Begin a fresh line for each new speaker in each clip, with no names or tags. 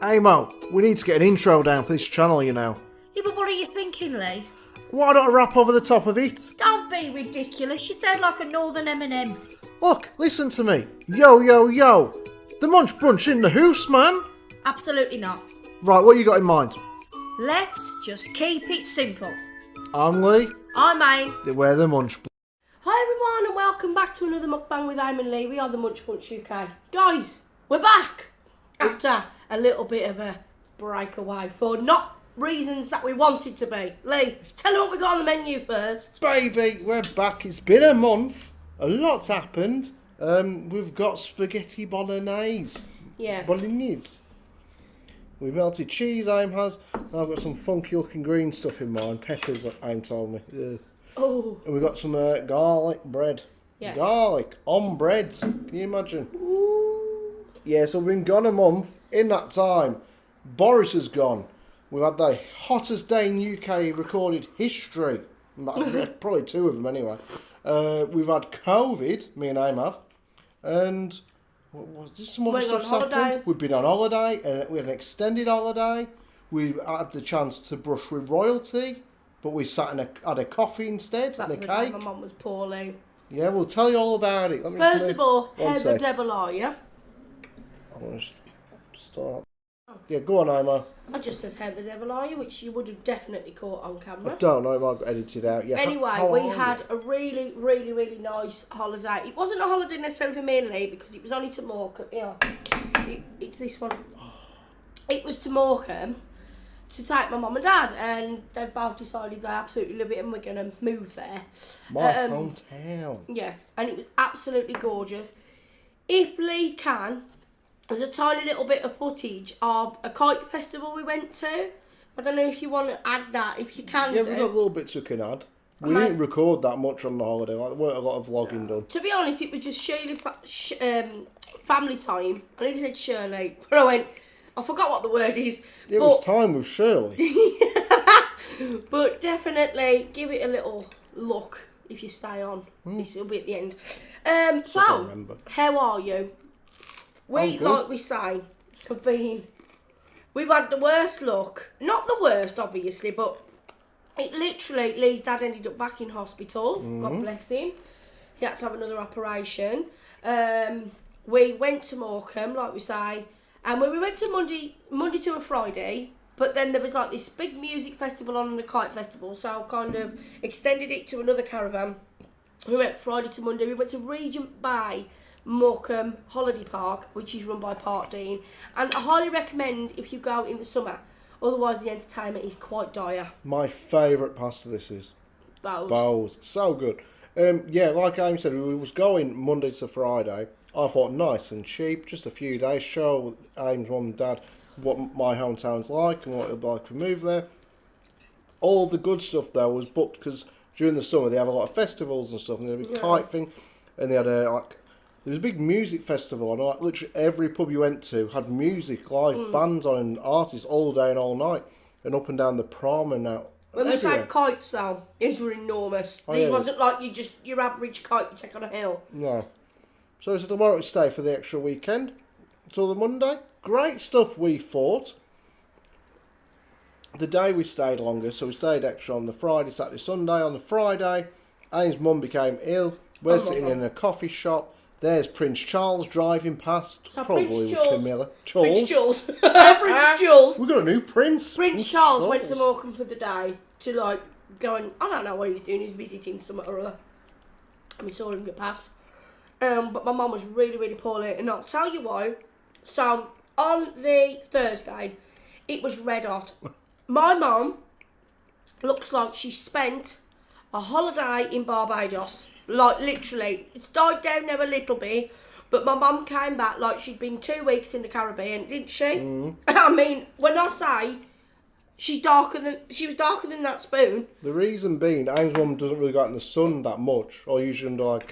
Hey Mo, we need to get an intro down for this channel, you know.
Yeah, but what are you thinking, Lee?
Why don't I rap over the top of it?
Don't be ridiculous. You sound like a northern Eminem.
Look, listen to me. Yo, yo, yo. The Munch Brunch in the hoose, man.
Absolutely not.
Right, what you got in mind?
Let's just keep it simple.
I'm Lee.
I'm Aim.
We're the Munch.
Hi everyone and welcome back to another mukbang with Aim and Lee. We are the Munch Bunch UK. Guys, we're back after a little bit of a breakaway for not reasons that we wanted to be. Lee, tell them what we got on the menu first.
Baby, we're back. It's been a month. A lot's happened. We've got spaghetti bolognese.
Yeah.
Bolognese. We melted cheese, Aim has. I've got some funky looking green stuff in mine. Peppers, Aim told me. Ugh.
Oh.
And we've got some garlic bread.
Yes.
Garlic on bread. Can you imagine?
Ooh.
Yeah, so we've been gone a month. In that time, Boris has gone. We've had the hottest day in UK recorded history. Probably two of them anyway. We've had COVID, me and Aim have. And what was some other stuff happened? We've been on holiday, and we had an extended holiday. We had the chance to brush with royalty, but we sat and had a coffee instead and a cake.
My mum was poorly.
Yeah, we'll tell you all about it.
First of all, how the devil are you?
I'm going to start. Yeah, go on, Emma.
I just said how the devil are you, which you would have definitely caught on camera.
I don't know, it might get edited out. Yeah.
Anyway, we had a really, really, really nice holiday. It wasn't a holiday necessarily for me and Lee because it was only to Morecambe. Yeah, it's this one. It was to Morecambe to take my mum and dad, and they've both decided they absolutely love it and we're going to move there.
My hometown.
Yeah, and it was absolutely gorgeous. If Lee can, there's a tiny little bit of footage of a kite festival we went to. I don't know if you want to add that, if you can.
Yeah, we've got little bits we can add. We didn't record that much on the holiday. Like, there weren't a lot of vlogging done.
To be honest, it was just family time. I nearly said Shirley, but I forgot what the word is.
It was time with Shirley.
But definitely give it a little look if you stay on. This will be at the end. So, how are you? We, like we say, we've had the worst luck. Not the worst, obviously, but it literally, Lee's dad ended up back in hospital. God bless him. He had to have another operation. We went to Morecambe, like we say, and when we went to Monday to a Friday, but then there was like this big music festival on and a kite festival, so kind of extended it to another caravan. We went Friday to Monday. We went to Regent Bay, Morecambe Holiday Park, which is run by Park Dean, and I highly recommend if you go in the summer. Otherwise, the entertainment is quite dire.
My favourite pasta this is. Bowls. So good. Yeah, like Aim said, we was going Monday to Friday. I thought nice and cheap, just a few days, show Aim's mum and dad what my hometown's like and what it'll be like to move there. All the good stuff there was booked because during the summer they have a lot of festivals and stuff, and there'd be a kite thing, and they had there was a big music festival, and like literally every pub you went to had music, live bands on, and artists all day and all night, and up and down the prom and out.
When we say kites, though, these were enormous. These wasn't like your average kite you take on a hill.
No. So it's a tomorrow stay for the extra weekend until the Monday. Great stuff we thought. The day we stayed longer, so we stayed extra on the Friday, Saturday, Sunday. On the Friday, Aim's mum became ill. We're sitting in a coffee shop. There's Prince Charles driving past,
so
probably
Prince
with Camilla.
Prince Charles. Prince Charles.
We've got a new prince.
Prince Charles went to Morecambe for the day to like go and I don't know what he was doing. He was visiting somewhere or other, and we saw him get past. But my mum was really, really poorly, and I'll tell you why. So on the Thursday, it was red hot. My mum looks like she spent a holiday in Barbados. Like, literally, it's died down now a little bit, but my mum came back like she'd been 2 weeks in the Caribbean, didn't she? I mean, when I say she was darker than that spoon.
The reason being, Aim's mum doesn't really go out in the sun that much, or usually under like,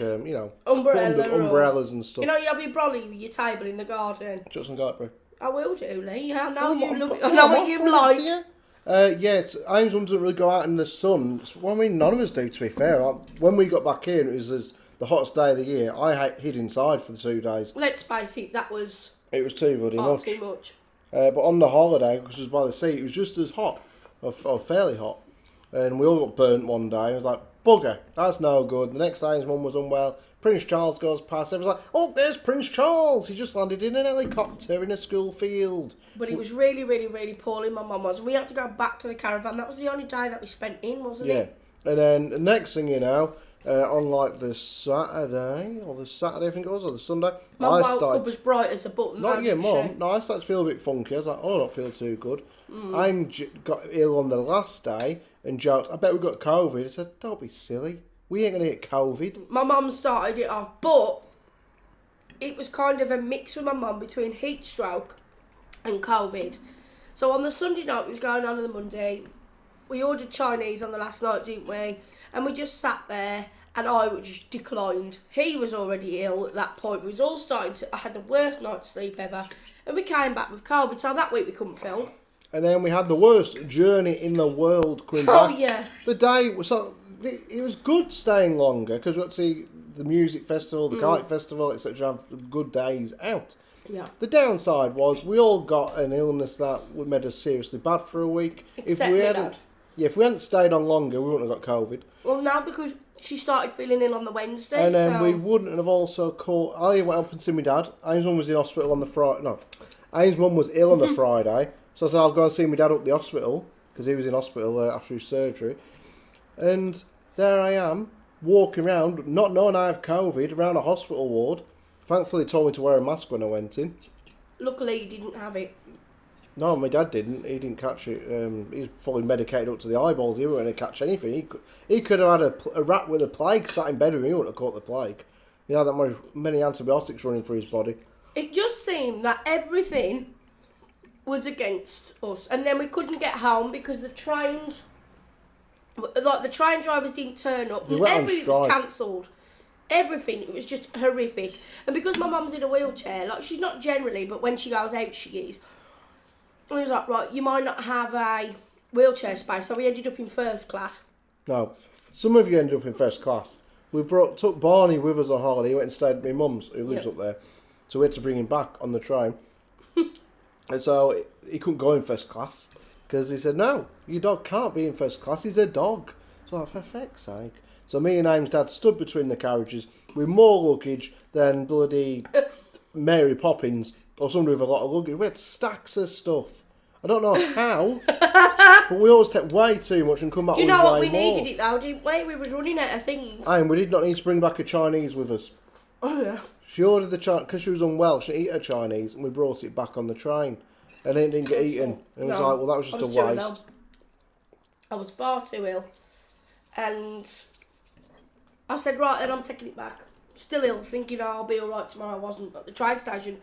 umbrellas and stuff.
You know, you have your brolly with your table in the garden.
Just some garlic bread.
I will do, Lee. I know what you like.
Yeah, Aim's mum doesn't really go out in the sun. Well, I mean, none of us do, to be fair. When we got back in, it was the hottest day of the year. I hid inside for the 2 days.
Let's face it, that was...
It was too bloody much.
Too much.
But on the holiday, because it was by the sea, it was just as hot, or fairly hot. And we all got burnt one day. I was like, bugger, that's no good. The next day his mum was unwell. Prince Charles goes past. Everyone's like, oh, there's Prince Charles. He just landed in an helicopter in a school field.
But he was really, really, really poorly, my mum was. And we had to go back to the caravan. That was the only day that we spent in, wasn't it?
Yeah. And then the next thing you know, on like the Saturday, I think it was, or the Sunday,
my woke up as bright as a button.
Not your mum. No, I started to feel a bit funky. I was like, oh, I don't feel too good. Got ill on the last day and joked, I bet we got COVID. I said, don't be silly. We ain't going to get COVID.
My mum started it off, but it was kind of a mix with my mum between heat stroke and COVID. So on the Sunday night, we was going on the Monday. We ordered Chinese on the last night, didn't we? And we just sat there, and I just declined. He was already ill at that point. We was all starting to... I had the worst night's sleep ever. And we came back with COVID, so that week we couldn't film.
And then we had the worst journey in the world coming back.
Oh, yeah.
The day... So it was good staying longer, because we got to see the music festival, the kite festival, etc. Have good days out.
Yeah.
The downside was we all got an illness that made us seriously bad for a week.
Except my dad.
Yeah, if we hadn't stayed on longer, we wouldn't have got COVID.
Well, now because she started feeling ill on the Wednesday,
and then we wouldn't have also caught... I went up and seen my dad. Aim's mum was in hospital on the Friday. No, Aim's mum was ill on the Friday, so I said I'll go and see my dad up at the hospital because he was in hospital after his surgery. And there I am walking around, not knowing I have COVID, around a hospital ward. Thankfully, they told me to wear a mask when I went in.
Luckily, he didn't have it.
No, my dad didn't. He didn't catch it. He was fully medicated up to the eyeballs. He wasn't going to catch anything. He could have had a rat with a plague sat in bed with him. He wouldn't have caught the plague. He had that many antibiotics running through his body.
It just seemed that everything was against us. And then we couldn't get home because the trains... Like, the train drivers didn't turn up. Everything was cancelled. Everything. It was just horrific. And because my mum's in a wheelchair, like, she's not generally, but when she goes out, she is. And he was like, right, you might not have a wheelchair space. So we ended up in first class. No.
Some of you ended up in first class. We took Barney with us on holiday. He went and stayed at my mum's, who lives up there. So we had to bring him back on the train. And so he couldn't go in first class. Because he said, no, your dog can't be in first class. He's a dog. So for feck's sake. So me and Aim's dad stood between the carriages with more luggage than bloody Mary Poppins or somebody with a lot of luggage. We had stacks of stuff. I don't know how, but we always take way too much and come back with way more.
Do you know what we needed it though, didn't we? We was running out of things.
And we did not need to bring back a Chinese with us.
Oh yeah.
She ordered the Chinese, because she was unwell, she didn't eat her Chinese, and we brought it back on the train. And it didn't get eaten. And it was like, well, that was just a waste.
I was far too ill. And I said, right, then I'm taking it back. Still ill, thinking, I'll be alright tomorrow. I wasn't at the train station.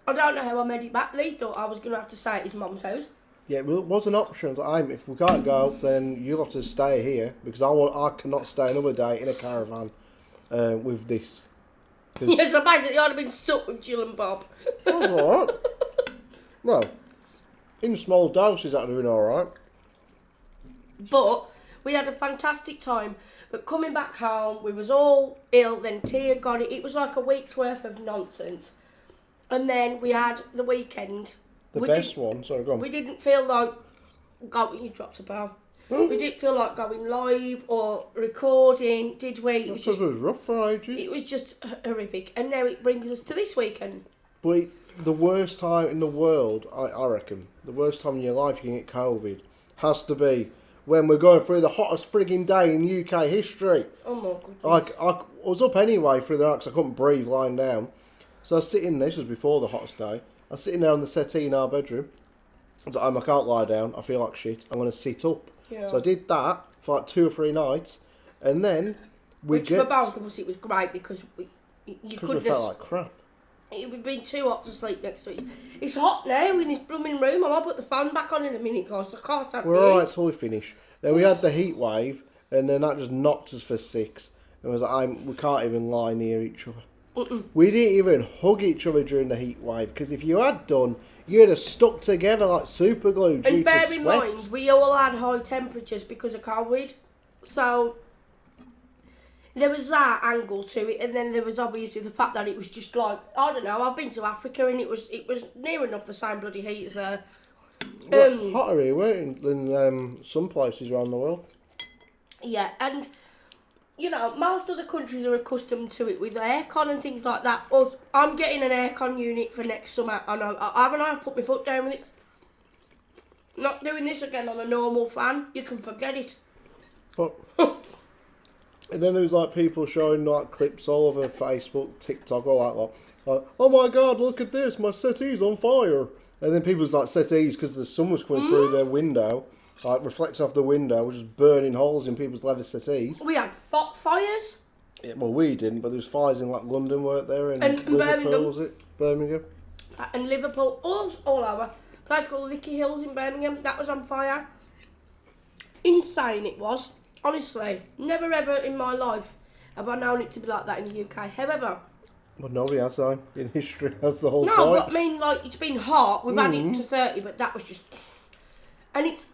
I don't know how I made it back. Lee thought I was going to have to stay at his mum's house.
Yeah, well, it was an option. If we can't go, then you'll have to stay here. Because I cannot stay another day in a caravan with this.
Yeah, so basically I'd have been stuck with Jill and Bob.
That's alright. No, in small doses that would have been alright.
But we had a fantastic time. But coming back home, we was all ill, then Tia got it. It was like a week's worth of nonsense. And then we had the weekend.
The best one, sorry, go on.
We didn't feel like going, you dropped a bell. We didn't feel like going live or recording, did we?
It was rough for ages.
It was just horrific. And now it brings us to this weekend.
But the worst time in the world, I reckon, the worst time in your life you can get COVID has to be when we're going through the hottest frigging day in UK history.
Oh my goodness.
Like, I was up anyway through the night because I couldn't breathe lying down. So I was sitting, this was before the hottest day, I was sitting there on the settee in our bedroom. I was like, I can't lie down, I feel like shit, I'm going to sit up. Yeah. So I did that for like 2 or 3 nights, and then
for both of us it was great because you couldn't
felt like crap.
It would be too hot to sleep next to it. It's hot now in this blooming room. I might put the fan back on in a minute, guys. I can't have
We're alright till we finish. Then we had the heat wave, and then that just knocked us for 6. And it was like, we can't even lie near each other. We didn't even hug each other during the heat wave, because if you had done, you'd have stuck together like super glue due to sweat.
And bear in mind, we all had high temperatures because of COVID. So there was that angle to it, and then there was obviously the fact that it was just like, I don't know, I've been to Africa and it was near enough the same bloody heat as there.
Hotter here, weren't it, than some places around the world.
Yeah, and you know, most other countries are accustomed to it with aircon and things like that. Us, I'm getting an aircon unit for next summer, and I put my foot down with it. Not doing this again on a normal fan. You can forget it.
But and then there was like people showing like clips all over Facebook, TikTok, all that lot. Like, oh my God, look at this, my settee's on fire. And then people's like settees, because the sun was coming through their window, like reflects off the window, was just burning holes in people's leather settees.
We had fires.
Yeah, well, we didn't, but there was fires in like London, weren't there? And Liverpool,
Birmingham.
was it? Birmingham.
And Liverpool, all over. A place called Licky Hills in Birmingham, that was on fire. Insane it was. Honestly, never ever in my life have I known it to be like that in the UK. However,
well, nobody has time in history. That's the whole
no,
point.
but I mean, like, it's been hot. We've had it to 30, but that was just... And it's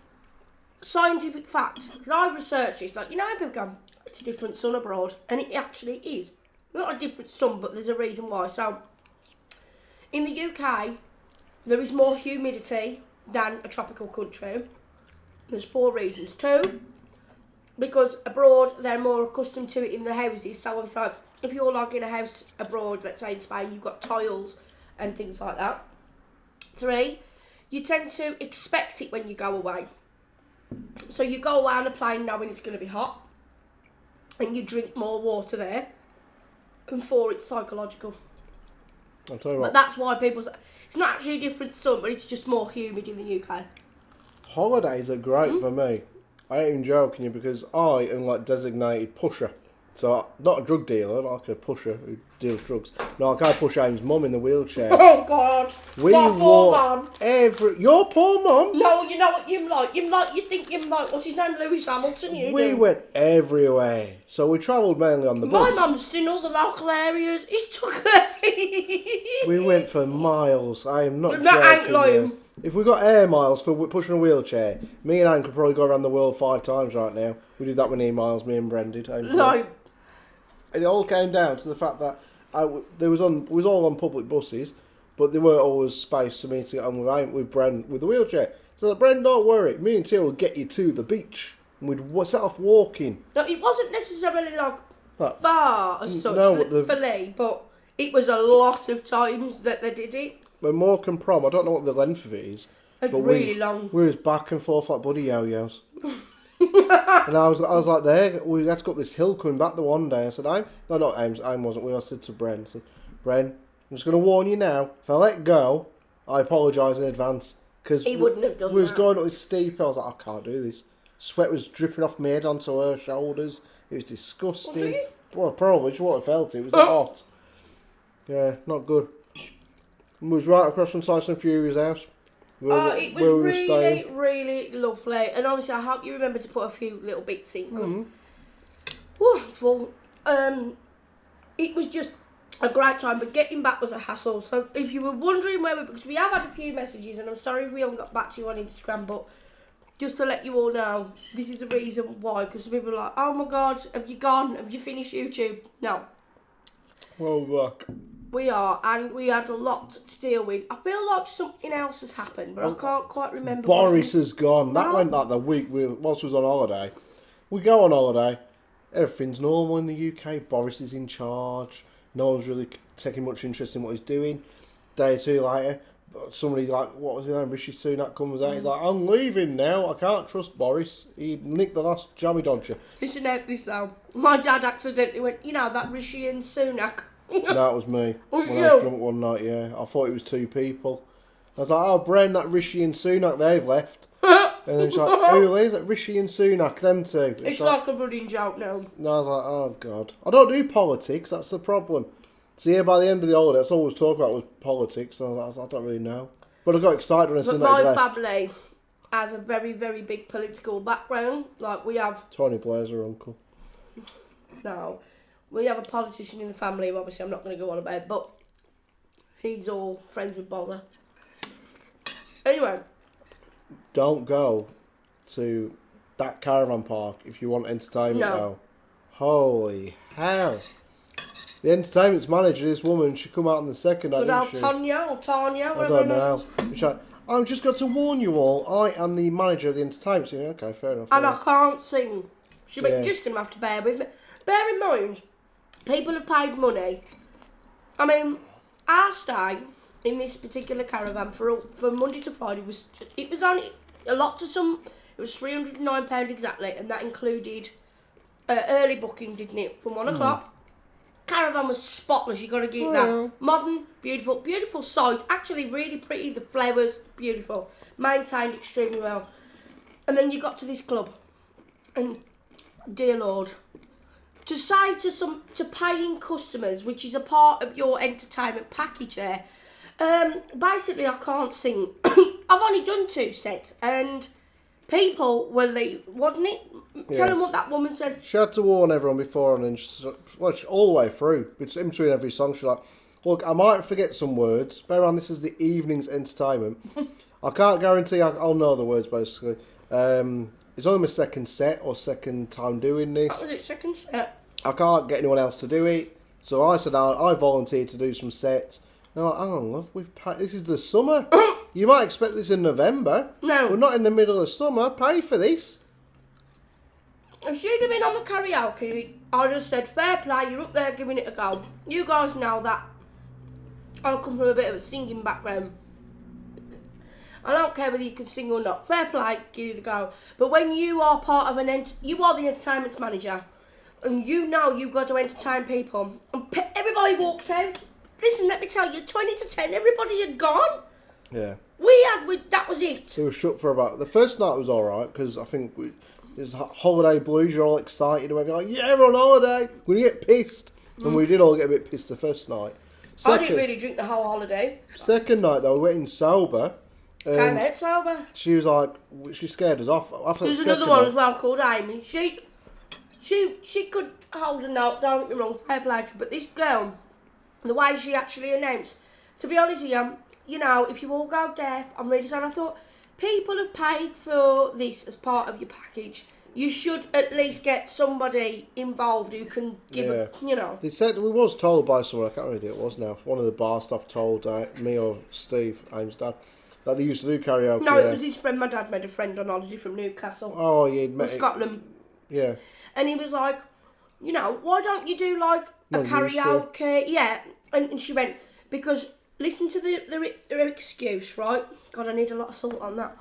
scientific fact. Because I researched this. Like, you know how people go, it's a different sun abroad. And it actually is. Not a different sun, but there's a reason why. So, in the UK, there is more humidity than a tropical country. There's 4 reasons. 2, because abroad they're more accustomed to it in the houses. So obviously, like, if you're like in a house abroad, let's say in Spain, you've got tiles and things like that. 3, you tend to expect it when you go away. So you go away on a plane knowing it's going to be hot, and you drink more water there. And 4, it's psychological.
I'll tell you what.
But that's why people say it's not actually a different sun, but it's just more humid in the UK.
Holidays are great for me. I ain't even joking you, because I am like designated pusher. So, not a drug dealer, like a pusher who deals drugs. No, like I push Aim's mum in the wheelchair.
Oh God!
We walked your poor mum?
No, you know what you like. You think what's his name, Lewis Hamilton?
We went everywhere. So we travelled mainly on the bus.
My mum's seen all the local areas. He's took her.
We went for miles. I am not joking.
That ain't lying.
If we got air miles for pushing a wheelchair, me and Anne could probably go around the world 5 times right now. We did that with air miles, me and Brendan.
No.
And it all came down to the fact that it was all on public buses, but there weren't always space for me to get on with Bren with the wheelchair. So Bren, don't worry, me and Tia will get you to the beach, and we'd set off walking.
No, it wasn't necessarily like far as such for Lee, but it was a lot of times that they did it.
When Morecambe Prom, I don't know what the length of it is.
It's really long.
We was back and forth like bloody yo-yos. And I was like, we had to go up this hill coming back the one day. I said, Aim wasn't with. I said to Bren, Bren, I'm just going to warn you now, if I let go, I apologise in advance. Because
he wouldn't have done that.
We was going up this steep, I was like, I can't do this. Sweat was dripping off my head onto her shoulders. It was disgusting. Well, probably just what I felt. It was hot. Yeah, not good. We was right across from Tyson Fury's house.
It was really, really lovely. And honestly, I hope you remember to put a few little bits in. Because, it was just a great time. But getting back was a hassle. So if you were wondering where because we have had a few messages, and I'm sorry if we haven't got back to you on Instagram, but just to let you all know, this is the reason why. Because people are like, oh my God, have you gone? Have you finished YouTube? No.
Well, look.
We are, and we had a lot to deal with. I feel like something else has happened, but I can't quite remember.
Boris has gone. That went like the week whilst we was on holiday. We go on holiday. Everything's normal in the UK. Boris is in charge. No one's really taking much interest in what he's doing. Day or 2 later, somebody like, what was his name, Rishi Sunak comes out. He's like, I'm leaving now. I can't trust Boris. He nicked the last jammy dodger.
Listen out this though. My dad accidentally went, that Rishi and Sunak.
That was me. When I was drunk one night, yeah. I thought it was 2 people. I was like, oh, Bren, that Rishi and Sunak, they've left. And then she's like, who is it? Rishi and Sunak, them 2.
It's like a running joke now.
And I was like, oh, God. I don't do politics, that's the problem. So, yeah, by the end of the holiday, that's all we was talking about was politics. And I was like, I don't really know. But I got excited when I seen that he left.
My family has a very, very big political background. Like, we have...
Tony Blair's her uncle.
No. We have a politician in the family, obviously I'm not going to go on about it, but he's all friends with Bozza. Anyway.
Don't go to that caravan park if you want entertainment, though. Holy hell? The entertainment's manager, this woman, she come out on the second night, didn't she?
Tanya or Tanya,
I don't know. She's like, I've just got to warn you all, I am the manager of the entertainment. So, okay, fair enough.
And I can't sing. You're just going to have to bear with me. Bear in mind, people have paid money. I mean, our stay in this particular caravan for Monday to Friday was only a lot to some. It was £309 exactly, and that included early booking, didn't it? From 1 o'clock. Caravan was spotless. You got to get that modern, beautiful site. Actually, really pretty. The flowers, beautiful, maintained extremely well. And then you got to this club, and dear Lord, to say to paying customers, which is a part of your entertainment package there. Basically, I can't sing. I've only done 2 sets, and people were late, wasn't it? Tell them what that woman said.
She had to warn everyone before, and then all the way through, in between every song, she's like, look, I might forget some words. Bear in mind, this is the evening's entertainment. I can't guarantee I'll know the words, basically. It's only my second set or second time doing this.
That was it, second set.
I can't get anyone else to do it. So I said I volunteered to do some sets. And I'm like, hang on, love, this is the summer. You might expect this in November.
No.
We're not in the middle of summer. Pay for this.
If she'd have been on the karaoke, I just said, fair play, you're up there giving it a go. You guys know that I come from a bit of a singing background. I don't care whether you can sing or not. Fair play, give it a go. But when you are part of you are the entertainment manager, and you know you've got to entertain people, and everybody walked out. Listen, let me tell you, 20 to 10, everybody had gone.
Yeah.
That was it.
It was shut for about, the first night was alright, because I think there's holiday blues, you're all excited, and we're like, yeah, we're on holiday, we're going to get pissed. And we did all get a bit pissed the first night.
I didn't really drink the whole holiday.
Second night, though, we went in sober.
Came out sober.
She was like, she scared us off. After
There's another one as well called Amy. She could hold a note, don't get me wrong, fair play to her, but this girl, the way she actually announced, to be honest with you know, if you all go deaf, I'm really sorry. I thought, people have paid for this as part of your package. You should at least get somebody involved who can give you know.
They said, we was told by someone, I can't remember who it was now, one of the bar staff told me or Steve, Ames' dad, that they used to do karaoke.
No, it was his friend. My dad made a friend on holiday from Newcastle.
Oh, you'd met
Scotland.
Yeah.
And he was like, you know, why don't you do like a karaoke? Yeah. And she went, because listen to their excuse, right? God, I need a lot of salt on that.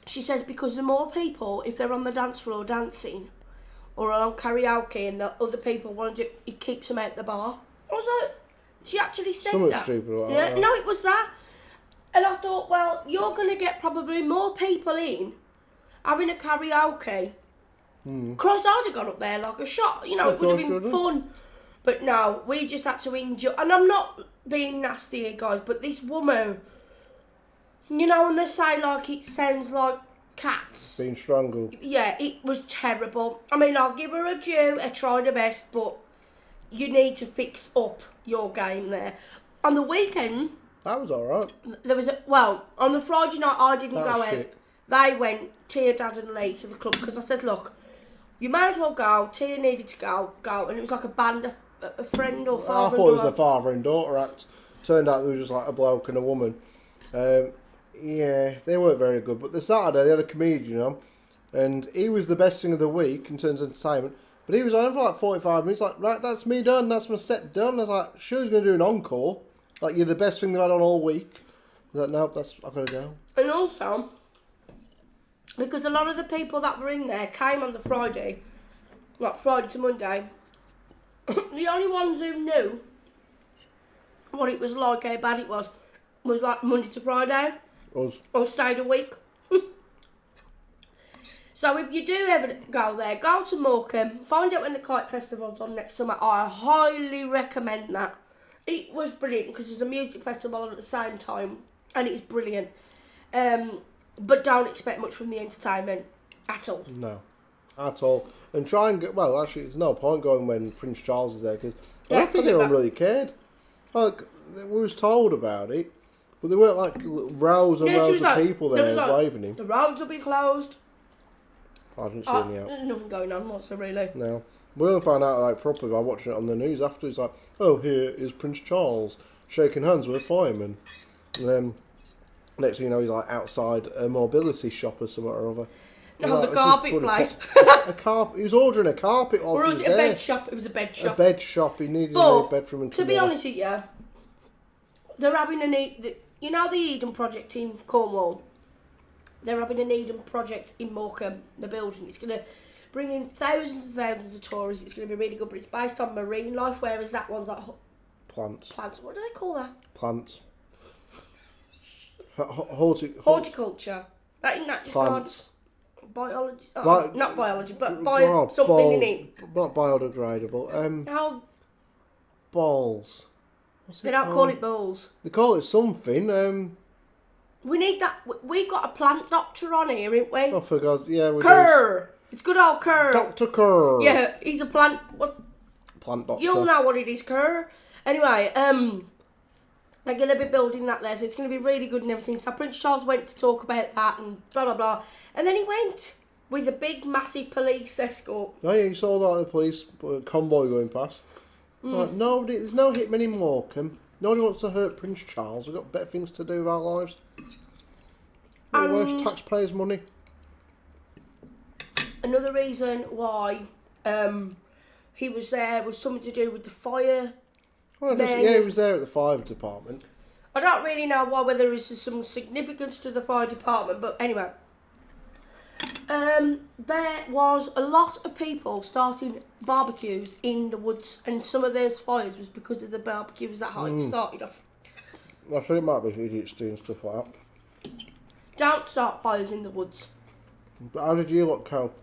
She says, because the more people, if they're on the dance floor dancing or on karaoke and the other people want to do, it keeps them out the bar. I was like, she actually said
something
that.
Stupid like
yeah,
that.
No, it was that. And I thought, well, you're going to get probably more people in having a karaoke. Christ, I'd have gone up there like a shot. You know, it would have been fun. But no, we just had to enjoy. And I'm not being nasty here, guys, but this woman, you know, when they say, like, it sounds like cats.
Being strangled.
Yeah, it was terrible. I mean, I'll give her a due. I tried her best, but you need to fix up your game there. On the weekend...
That was alright.
There was on the Friday night I didn't go out. They went, Tia, Dad and Lee, to the club because I says, look, you may as well go. Tia needed to go, and it was like a band, a friend or father.
I thought it was a father and daughter act. Turned out there was just like a bloke and a woman. Yeah, they weren't very good. But the Saturday they had a comedian on, and he was the best thing of the week in terms of entertainment. But he was on for like 45 minutes. Like, right, that's me done. That's my set done. I was like, sure, he's going to do an encore. Like, you're the best thing they've had on all week. I was like, nope, I've got to go.
And also, because a lot of the people that were in there came on the Friday, like Friday to Monday, the only ones who knew what it was like, how bad it was like Monday to Friday.
Us.
Or stayed a week. So if you do ever go there, go to Morecambe, find out when the Kite Festival's on next summer. I highly recommend that. It was brilliant because there's a music festival on at the same time, and it's brilliant. But don't expect much from the entertainment at all.
No, at all. And try and get, well, actually, there's no point going when Prince Charles is there because I don't think anyone really cared. Like, we was told about it, but there weren't like rows and rows of people there waving him.
The roads will be closed.
I didn't see any out.
There's nothing going on, what's there really?
No. We only found out like properly by watching it on the news afterwards. Like, oh, here is Prince Charles shaking hands with a fireman. And then next thing you know, he's like outside a mobility shop or something or other.
No,
like,
the carpet place.
A carpet. He was ordering a carpet.
Or was it a bed shop? It was a bed shop.
A bed shop. He needed a new bed from him.
To be honest with you, they're having you know the Eden project in Cornwall. They're having an Eden project in Morecambe, the building. It's going to bring in thousands and thousands of tourists. It's going to be really good, but it's based on marine life, whereas that one's like
plants.
Plants. What do they call that?
Plants.
Horticulture. That isn't that just
plants.
Biology. Not biology, but something in it.
Not biodegradable.
How?
Balls.
They don't call it balls.
They call it something.
We need that. We got a plant doctor on here, ain't we?
Oh, for God's... Yeah, we
Kerr! It's good old Kerr.
Dr. Kerr.
Yeah, he's a plant... What?
Plant doctor.
You'll know what it is, Kerr. Anyway, they're going to be building that there, so it's going to be really good and everything. So Prince Charles went to talk about that and blah, blah, blah. And then he went with a big, massive police escort.
Oh, yeah, you saw that, the police convoy going past. It's like, nobody... There's no hitmen in Morecambe. Nobody wants to hurt Prince Charles. We've got better things to do with our lives. Waste taxpayers' money.
Another reason why he was there was something to do with the fire.
Well, he was there at the fire department.
I don't really know why, whether there's some significance to the fire department, but anyway. There was a lot of people starting barbecues in the woods, and some of those fires was because of the barbecues that how it started off.
I think it might be idiots doing stuff like that.
Don't start fires in the woods.
But how did you lot cope?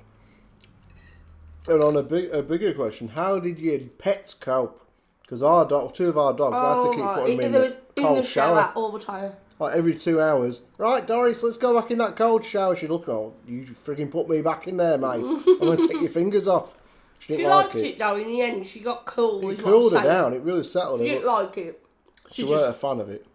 And on a bigger question, how did your pets cope? Because two of our dogs, I had to keep putting them in the cold shower
all the time.
Like every 2 hours. Right, Doris, let's go back in that cold shower. She'd look, oh, you frigging put me back in there, mate. I'm going to take your fingers off. She didn't like it.
She liked it though, in the end. She got cool.
It cooled her down. It really settled her.
She didn't like it.
She weren't a fan of it.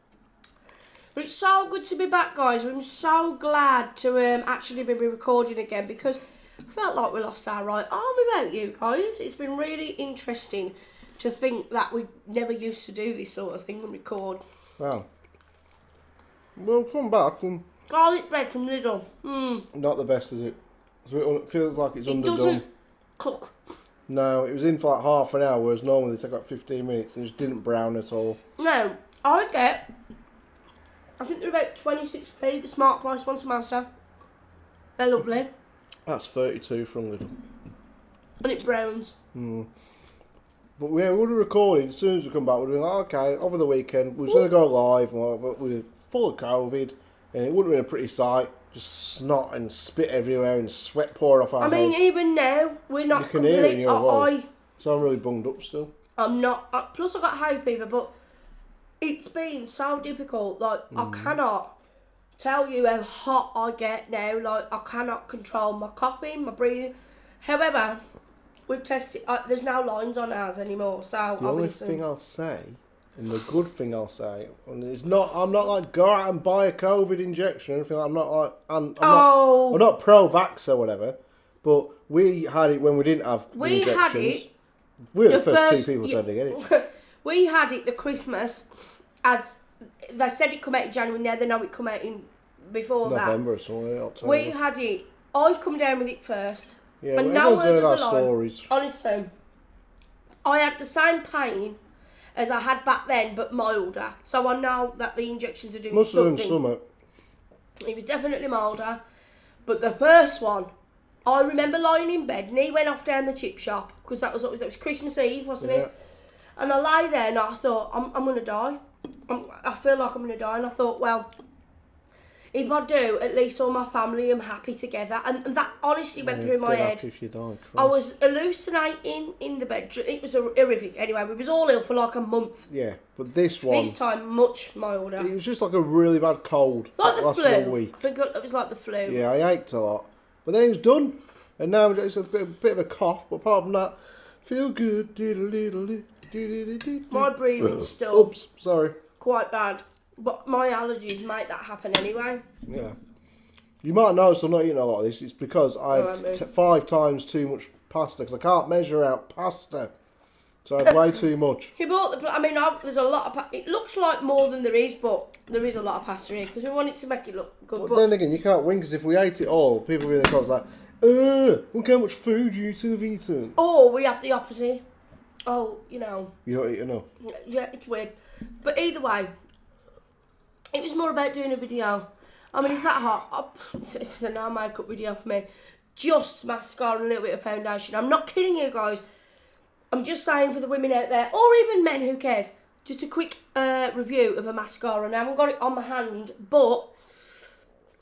But it's so good to be back, guys. I'm so glad to actually be recording again, because I felt like we lost our right arm about you guys. It's been really interesting to think that we never used to do this sort of thing and record.
Wow. We'll come back.
Garlic bread from Lidl.
Not the best, is it? It feels like it's underdone.
It doesn't cook.
No, it was in for like half an hour, whereas normally they take like 15 minutes and it just didn't brown at all.
No, I think they're about 26p, the smart price ones from Asda. They're lovely.
That's 32 from Lidl.
And it browns.
But yeah, we would have recorded as soon as we come back. We'd be like, okay, over the weekend, we was going to go live, but we were full of COVID, and it wouldn't have been a pretty sight. Just snot and spit everywhere and sweat pouring off our heads.
I mean, even now, we're not
completely... You can hear it in your voice. So I'm really bunged up still.
I'm not. Plus, I've got hay fever, but it's been so difficult. Like, I cannot tell you how hot I get now. Like, I cannot control my coughing, my breathing. However, we've tested... there's no lines on ours anymore, so
the only thing I'll say, and the good thing I'll say, and it's not... I'm not like, go out and buy a COVID injection or anything. I'm not like... I'm not pro-vax or whatever, but we had it when we didn't have the injections. We had it... We're the first two people to ever get it.
We had it the Christmas, as they said it come out in January. Now they know it come out in before
November or something. October.
We had it. I come down with it first.
Yeah,
and
everyone's heard our stories.
Honestly, I had the same pain as I had back then, but milder. So I know that the injections are doing
Must
something.
have done something.
It was definitely milder, but the first one, I remember lying in bed and he went off down the chip shop, because that was Christmas Eve, wasn't it? And I lay there and I thought, I'm going to die. I feel like I'm going to die. And I thought, well, if I do, at least all my family are happy together. And that honestly went through my head.
If you die,
I was hallucinating in the bedroom. It was horrific. Anyway, we was all ill for like a month.
Yeah, but this one...
This time, much milder.
It was just like a really bad cold.
Like the flu.
A week.
I think it was like the flu.
Yeah, I ached a lot. But then it was done. And now it's a bit of a cough. But apart from that, feel good.
My breathing's still...
Oops, sorry.
Quite bad. But my allergies make that happen anyway.
Yeah. You might notice I'm not eating a lot of this. It's because I had 5 times too much pasta because I can't measure out pasta. So I had way too much.
He bought the... I mean, there's a lot of... It looks like more than there is, but there is a lot of pasta here because we want it to make it look good.
But then again, you can't win because if we ate it all, people will be in the comments like, look how much food you two have eaten.
Or we have the opposite. Oh, you know.
You don't eat enough.
Yeah, it's weird. But either way, it was more about doing a video. I mean, it's that hot. It's a now makeup video for me. Just mascara and a little bit of foundation. I'm not kidding you guys. I'm just saying for the women out there, or even men, who cares? Just a quick review of a mascara. Now, I haven't got it on my hand, but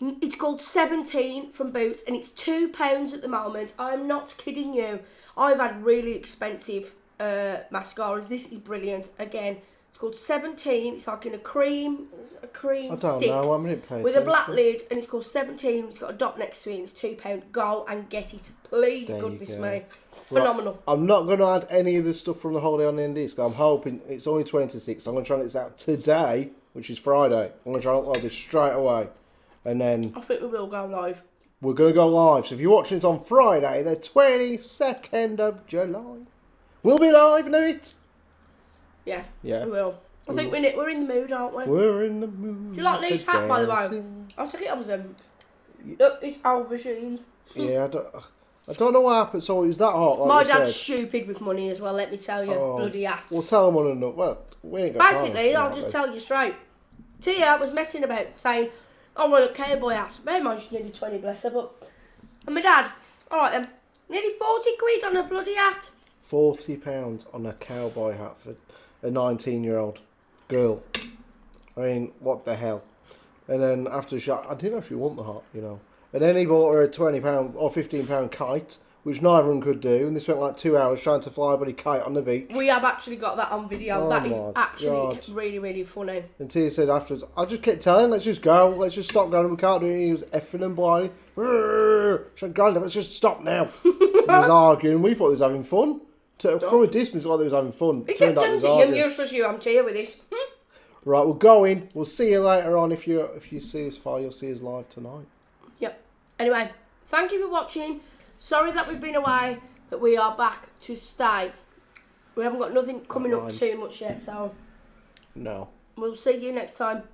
it's called 17 from Boots, and it's £2 at the moment. I'm not kidding you. I've had really expensive mascaras. This is brilliant. Again, it's called 17. It's like in a cream
I don't
stick
know. I'm not paying
with a black lid, and it's called 17. It's got a dot next to it, and it's £2. Go and get it, please. Goodness me, phenomenal.
Right. I'm not going to add any of the stuff from the holiday on the end disc. I'm hoping it's only 26. I'm going to try and get this out today, which is Friday. I'm going to try and upload this straight away, and then
I think we will go live.
We're going to go live. So if you're watching it on Friday, the 22nd of July, we'll be live in it.
Yeah, we will. I think we're in the mood, aren't we?
We're in the mood.
Do you like Lee's hat, by the way? I'll take it off them. Look, it's aubergines.
Yeah, I don't know what happened. So it was that hot. Like
my dad's stupid with money as well, let me tell you. Bloody hats.
We'll tell him on a note. Well, we ain't got
basically, I'll just tell you straight. Tia was messing about saying, I want a cowboy hat. My mum's nearly 20, bless her, but... And my dad, alright then, nearly 40 quid on a bloody hat.
£40 on a cowboy hat for a 19-year-old girl. I mean, what the hell? And then after the shot, I didn't actually want the hat, you know. And then he bought her a £20 or £15 kite, which neither of them could do. And they spent like 2 hours trying to fly a bloody kite on the beach.
We have actually got that on video. That is actually really, really funny.
And Tia said afterwards, I just kept telling, let's just go. Let's just stop going. We can't do it. He was effing and blinding. She said, Granddad, let's just stop now. He was arguing. We thought he was having fun. From a distance, like they was having fun.
It turned out he was arguing. You're supposed to I'm Tia with this.
Right, we'll go in. We'll see you later on. If you see us file, you'll see us live tonight.
Yep. Anyway, thank you for watching. Sorry that we've been away, but we are back to stay. We haven't got nothing coming up too much yet, so...
No.
We'll see you next time.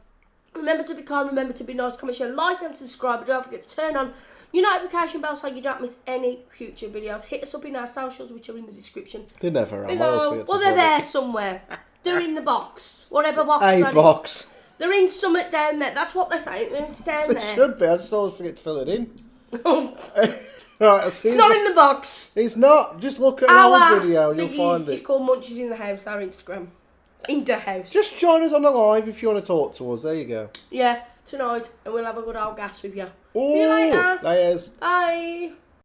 Remember to be kind, remember to be nice, comment, share, like and subscribe. But don't forget to turn on your notification bell so you don't miss any future videos. Hit us up in our socials, which are in the description.
They're never on.
Well, they're there somewhere. They're in the box. Whatever box that
box.
Is. They're in somewhere down there. That's what they're saying. It's down there.
They should be. I just always forget to fill it in. Right,
it's not in the box.
It's not. Just look at our video and you'll find it.
It's called Munchies in the House, our Instagram. In the house.
Just join us on the live if you want to talk to us. There you go.
Yeah, tonight. And we'll have a good old gas with you.
Ooh,
see you later.
Layers.
Bye.